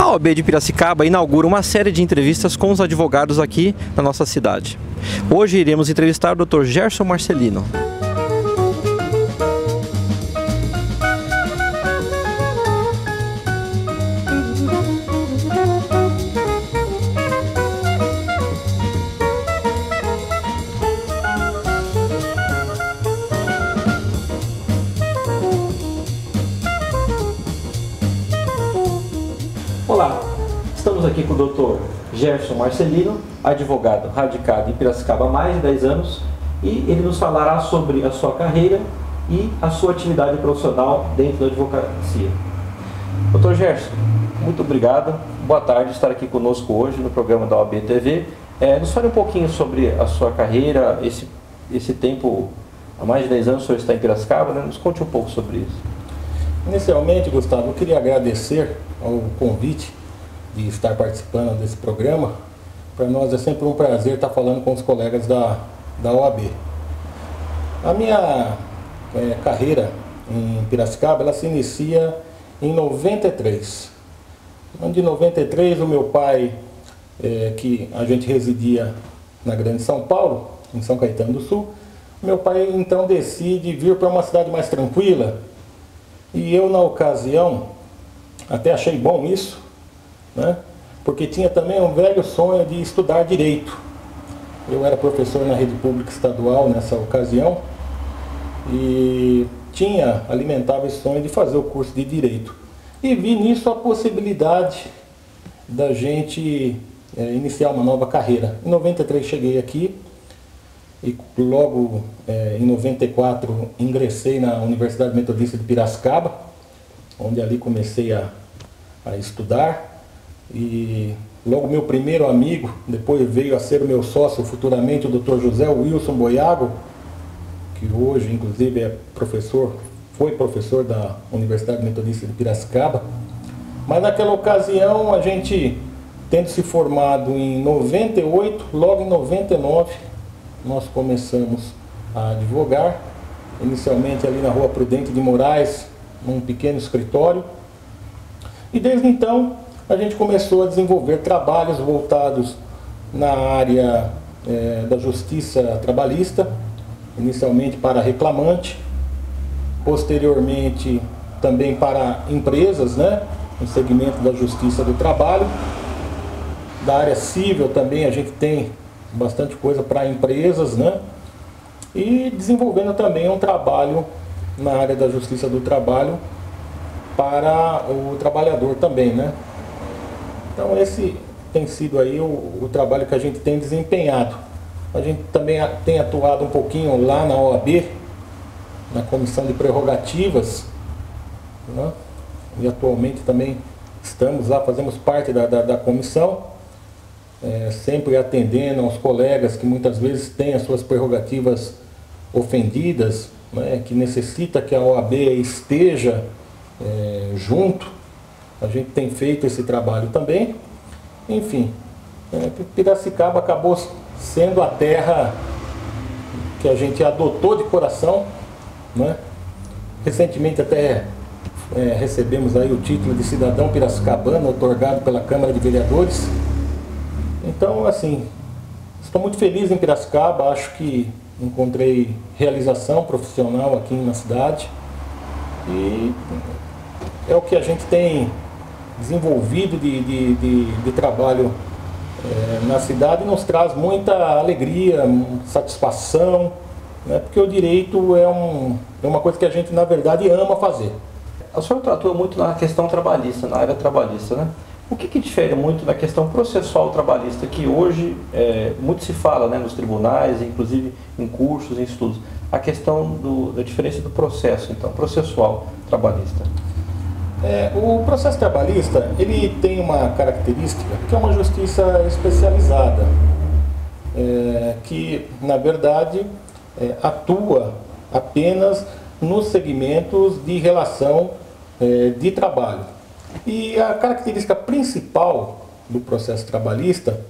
A OAB de Piracicaba inaugura uma série de entrevistas com os advogados aqui na nossa cidade. Hoje iremos entrevistar o Dr. Gerson Marcelino. Olá, estamos aqui com o Dr. Gerson Marcelino, advogado radicado em Piracicaba há mais de 10 anos, e ele nos falará sobre a sua carreira e a sua atividade profissional dentro da advocacia. Dr. Gerson, muito obrigado, boa tarde, estar aqui conosco hoje no programa da OAB TV. Nos fale um pouquinho sobre a sua carreira, esse tempo, há mais de 10 anos o senhor está em Piracicaba, né? Nos conte um pouco sobre isso. Inicialmente, Gustavo, eu queria agradecer ao convite de estar participando desse programa. Para nós é sempre um prazer estar falando com os colegas da OAB. A minha carreira em Piracicaba, ela se inicia em 93. No ano de 93, o meu pai, que a gente residia na Grande São Paulo, em São Caetano do Sul, meu pai então decide vir para uma cidade mais tranquila. E eu, na ocasião, até achei bom isso, né? Porque tinha também um velho sonho de estudar Direito. Eu era professor na rede pública estadual nessa ocasião e alimentava esse sonho de fazer o curso de Direito. E vi nisso a possibilidade da gente iniciar uma nova carreira. Em 93 cheguei aqui e logo em 94 ingressei na Universidade Metodista de Piracicaba, onde ali comecei a estudar, e logo meu primeiro amigo, depois veio a ser o meu sócio futuramente, o Dr. José Wilson Boiago, que hoje inclusive foi professor da Universidade Metodista de Piracicaba. Mas naquela ocasião, a gente tendo se formado em 98, logo em 99 nós começamos a advogar, inicialmente ali na Rua Prudente de Moraes, num pequeno escritório. E desde então a gente começou a desenvolver trabalhos voltados na área da justiça trabalhista, inicialmente para reclamante, posteriormente também para empresas, né, no segmento da justiça do trabalho. Da área civil também a gente tem bastante coisa para empresas, né? E desenvolvendo também um trabalho na área da justiça do trabalho para o trabalhador também, né? Então esse tem sido aí o trabalho que a gente tem desempenhado. A gente também tem atuado um pouquinho lá na OAB, na Comissão de Prerrogativas, né? E atualmente também estamos lá, fazemos parte da comissão, sempre atendendo aos colegas que muitas vezes têm as suas prerrogativas ofendidas, né, que necessita que a OAB esteja junto. A gente tem feito esse trabalho também. Enfim, Piracicaba acabou sendo a terra que a gente adotou de coração, né? Recentemente até recebemos aí o título de cidadão piracicabano, otorgado pela Câmara de Vereadores. Então, assim, estou muito feliz em Piracicaba, acho que encontrei realização profissional aqui na cidade e é o que a gente tem desenvolvido de trabalho na cidade, e nos traz muita alegria, satisfação, né? Porque o direito é uma coisa que a gente, na verdade, ama fazer. O senhor atua muito na questão trabalhista, na área trabalhista, né? O que difere muito na questão processual trabalhista, que hoje muito se fala, né, nos tribunais, inclusive em cursos, em estudos, a questão da diferença do processo, então, processual trabalhista? O processo trabalhista, ele tem uma característica que é uma justiça especializada, que, na verdade, atua apenas nos segmentos de relação de trabalho. E a característica principal do processo trabalhista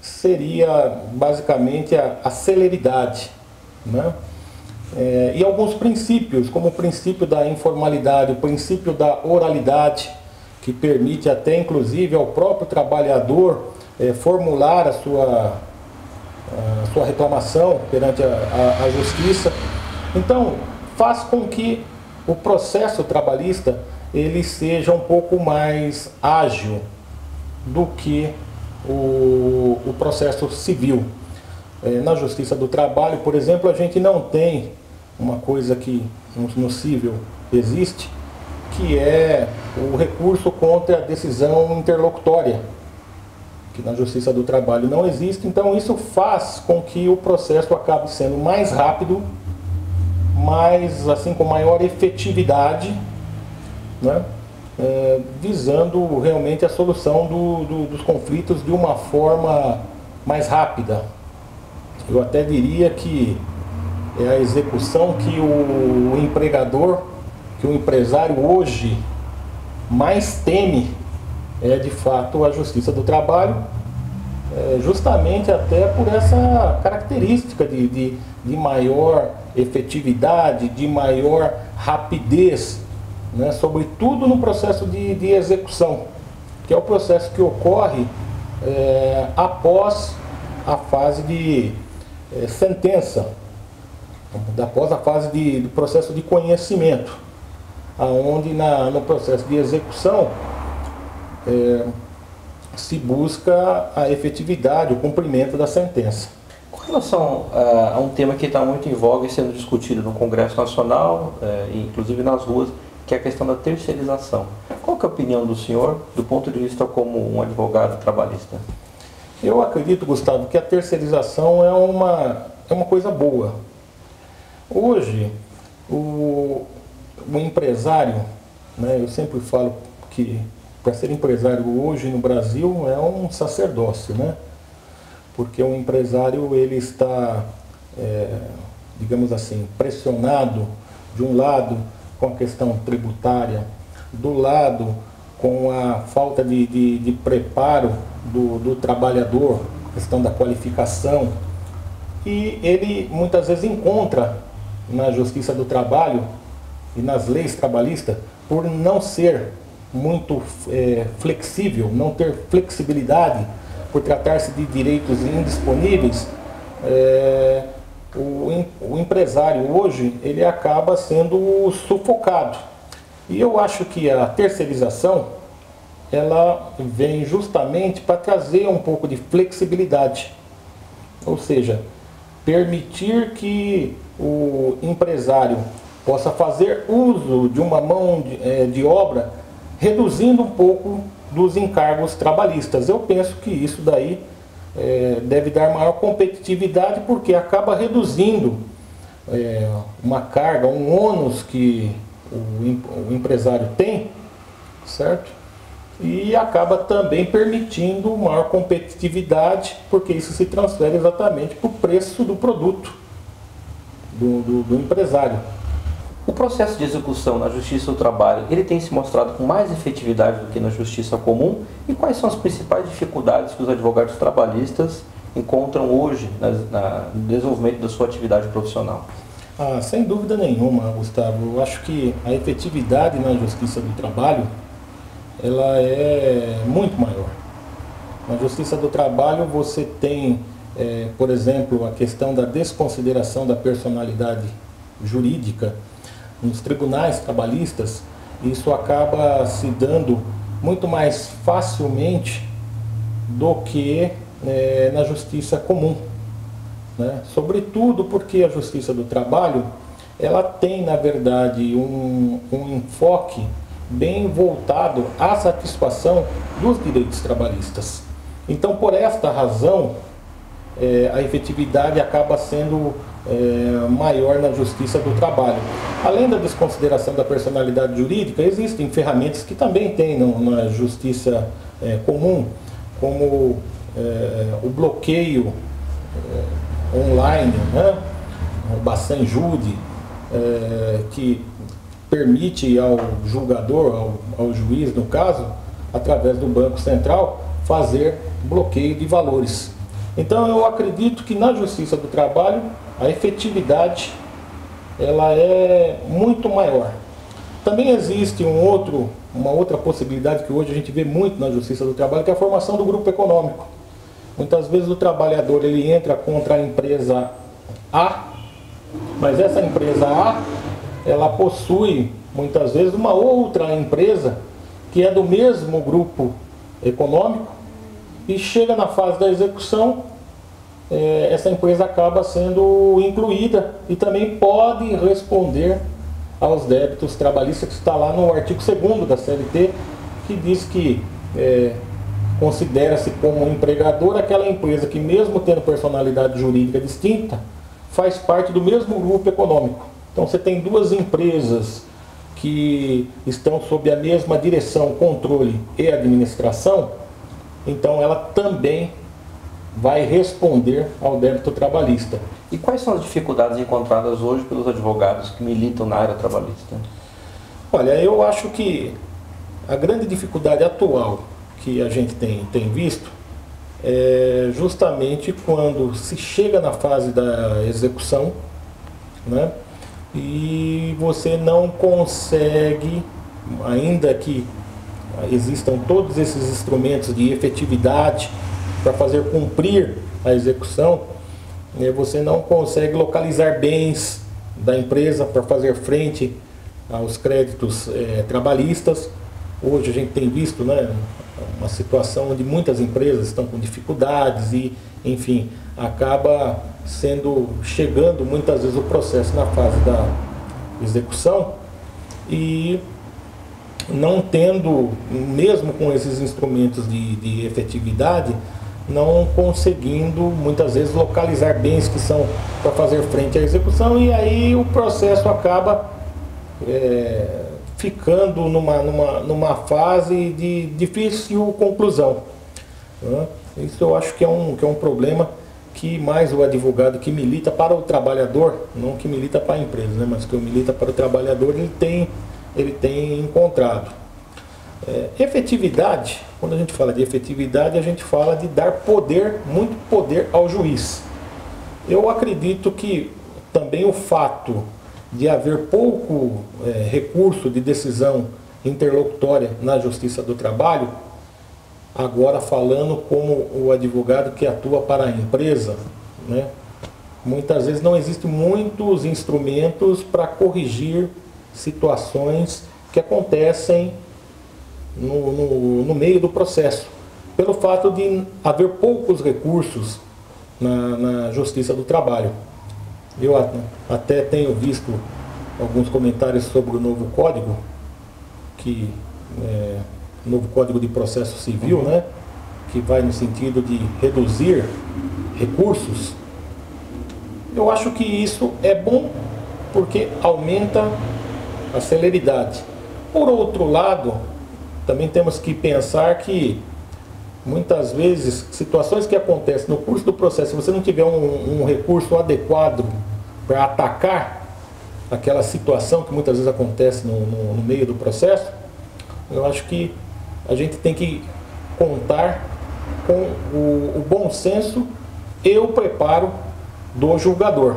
seria basicamente a celeridade, né? E alguns princípios, como o princípio da informalidade, o princípio da oralidade, que permite até inclusive ao próprio trabalhador formular a sua reclamação perante a justiça. Então, faz com que o processo trabalhista ele seja um pouco mais ágil do que o processo civil. Na Justiça do Trabalho, por exemplo, a gente não tem uma coisa que no civil existe, que é o recurso contra a decisão interlocutória, que na Justiça do Trabalho não existe. Então isso faz com que o processo acabe sendo mais rápido, com maior efetividade, né? Visando realmente a solução dos conflitos de uma forma mais rápida. Eu até diria que é a execução que o empregador, que o empresário hoje mais teme, é de fato a Justiça do Trabalho, justamente até por essa característica de maior efetividade, de maior rapidez, né, sobretudo no processo de execução, que é o processo que ocorre após a fase de sentença, após a fase do processo de conhecimento, onde no processo de execução se busca a efetividade, o cumprimento da sentença. Com relação a um tema que está muito em voga e sendo discutido no Congresso Nacional, inclusive nas ruas, que é a questão da terceirização. Qual que é a opinião do senhor, do ponto de vista como um advogado trabalhista? Eu acredito, Gustavo, que a terceirização é uma coisa boa. Hoje, o empresário, né, eu sempre falo que para ser empresário hoje no Brasil é um sacerdócio, né? Porque o empresário ele está, digamos assim, pressionado de um lado com a questão tributária, do lado com a falta de preparo do trabalhador, questão da qualificação, e ele muitas vezes encontra na Justiça do Trabalho e nas leis trabalhistas, por não ser muito flexível, não ter flexibilidade, por tratar-se de direitos indisponíveis, o empresário hoje ele acaba sendo sufocado. E eu acho que a terceirização ela vem justamente para trazer um pouco de flexibilidade, ou seja, permitir que o empresário possa fazer uso de uma mão de obra, reduzindo um pouco dos encargos trabalhistas. Eu penso que isso daí deve dar maior competitividade, porque acaba reduzindo uma carga, um ônus que o empresário tem, certo? E acaba também permitindo maior competitividade, porque isso se transfere exatamente para o preço do produto do empresário. O processo de execução na Justiça do Trabalho, ele tem se mostrado com mais efetividade do que na Justiça Comum? E quais são as principais dificuldades que os advogados trabalhistas encontram hoje no desenvolvimento da sua atividade profissional? Sem dúvida nenhuma, Gustavo. Eu acho que a efetividade na Justiça do Trabalho ela é muito maior. Na Justiça do Trabalho você tem, por exemplo, a questão da desconsideração da personalidade jurídica. Nos tribunais trabalhistas, isso acaba se dando muito mais facilmente do que na Justiça Comum, né? Sobretudo porque a Justiça do Trabalho ela tem, na verdade, um enfoque bem voltado à satisfação dos direitos trabalhistas. Então, por esta razão, a efetividade acaba sendo maior na Justiça do Trabalho. Além da desconsideração da personalidade jurídica, existem ferramentas que também tem na Justiça Comum, como o bloqueio online, né? O Bacenjude, que permite ao julgador, ao juiz no caso, através do Banco Central, fazer bloqueio de valores. Então eu acredito que na Justiça do Trabalho a efetividade ela é muito maior. Também existe um outro uma outra possibilidade que hoje a gente vê muito na Justiça do Trabalho, que é a formação do grupo econômico. Muitas vezes o trabalhador ele entra contra a empresa A, mas essa empresa A, ela possui muitas vezes uma outra empresa que é do mesmo grupo econômico e chega na fase da execução, essa empresa acaba sendo incluída e também pode responder aos débitos trabalhistas, que está lá no artigo 2º da CLT, que diz que considera-se como empregador aquela empresa que, mesmo tendo personalidade jurídica distinta, faz parte do mesmo grupo econômico. Então você tem duas empresas que estão sob a mesma direção, controle e administração, então ela também vai responder ao débito trabalhista. E quais são as dificuldades encontradas hoje pelos advogados que militam na área trabalhista? Olha, eu acho que a grande dificuldade atual que a gente tem visto é justamente quando se chega na fase da execução, né, e você não consegue, ainda que existam todos esses instrumentos de efetividade para fazer cumprir a execução, você não consegue localizar bens da empresa para fazer frente aos créditos trabalhistas. Hoje a gente tem visto, né, uma situação onde muitas empresas estão com dificuldades e, enfim, acaba chegando muitas vezes o processo na fase da execução e não tendo, mesmo com esses instrumentos de efetividade, não conseguindo muitas vezes localizar bens que são para fazer frente à execução, e aí o processo acaba ficando numa fase de difícil conclusão. Isso eu acho que é um problema que mais o advogado que milita para o trabalhador, não que milita para a empresa, né, mas que milita para o trabalhador, ele tem encontrado. Efetividade, quando a gente fala de efetividade, a gente fala de dar poder, muito poder ao juiz. Eu acredito que também o fato de haver pouco recurso de decisão interlocutória na Justiça do Trabalho, agora falando como o advogado que atua para a empresa, né, muitas vezes não existem muitos instrumentos para corrigir situações que acontecem no meio do processo, pelo fato de haver poucos recursos na Justiça do Trabalho. Eu até tenho visto alguns comentários sobre o novo código, novo Código de Processo Civil, né, que vai no sentido de reduzir recursos. Eu acho que isso é bom porque aumenta a celeridade. Por outro lado, também temos que pensar que muitas vezes situações que acontecem no curso do processo, se você não tiver um recurso adequado para atacar aquela situação que muitas vezes acontece no meio do processo, eu acho que a gente tem que contar com o bom senso e o preparo do julgador.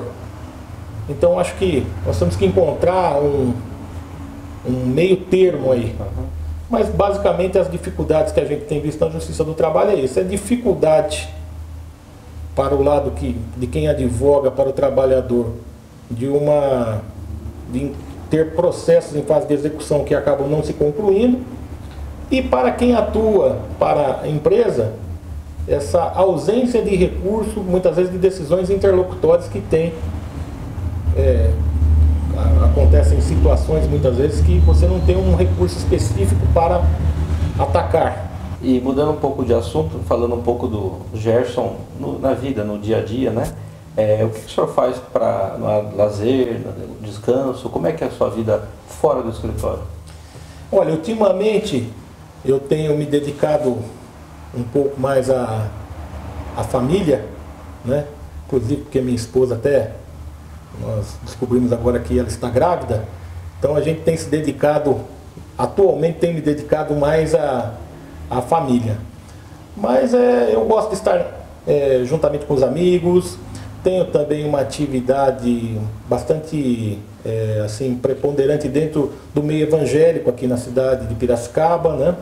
Então acho que nós temos que encontrar um meio termo aí. Mas basicamente as dificuldades que a gente tem visto na Justiça do Trabalho é isso. É dificuldade para o lado de quem advoga para o trabalhador de ter processos em fase de execução que acabam não se concluindo, e para quem atua para a empresa, essa ausência de recurso, muitas vezes de decisões interlocutórias que tem. Acontecem situações muitas vezes que você não tem um recurso específico para atacar. E mudando um pouco de assunto, falando um pouco do Gerson na vida, no dia a dia, né? O que o senhor faz para lazer, descanso? Como é que é a sua vida fora do escritório? Olha, ultimamente eu tenho me dedicado um pouco mais à família, né? Inclusive porque minha esposa nós descobrimos agora que ela está grávida, então a gente tem se dedicado, atualmente tem me dedicado mais à família. Mas eu gosto de estar juntamente com os amigos, Tenho também uma atividade bastante assim, preponderante dentro do meio evangélico aqui na cidade de Piracicaba, né?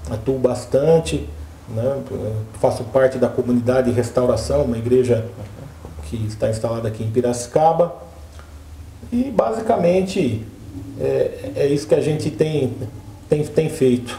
Atuo bastante, né? Faço parte da comunidade de restauração, uma igreja que está instalada aqui em Piracicaba. E basicamente é isso que a gente tem feito.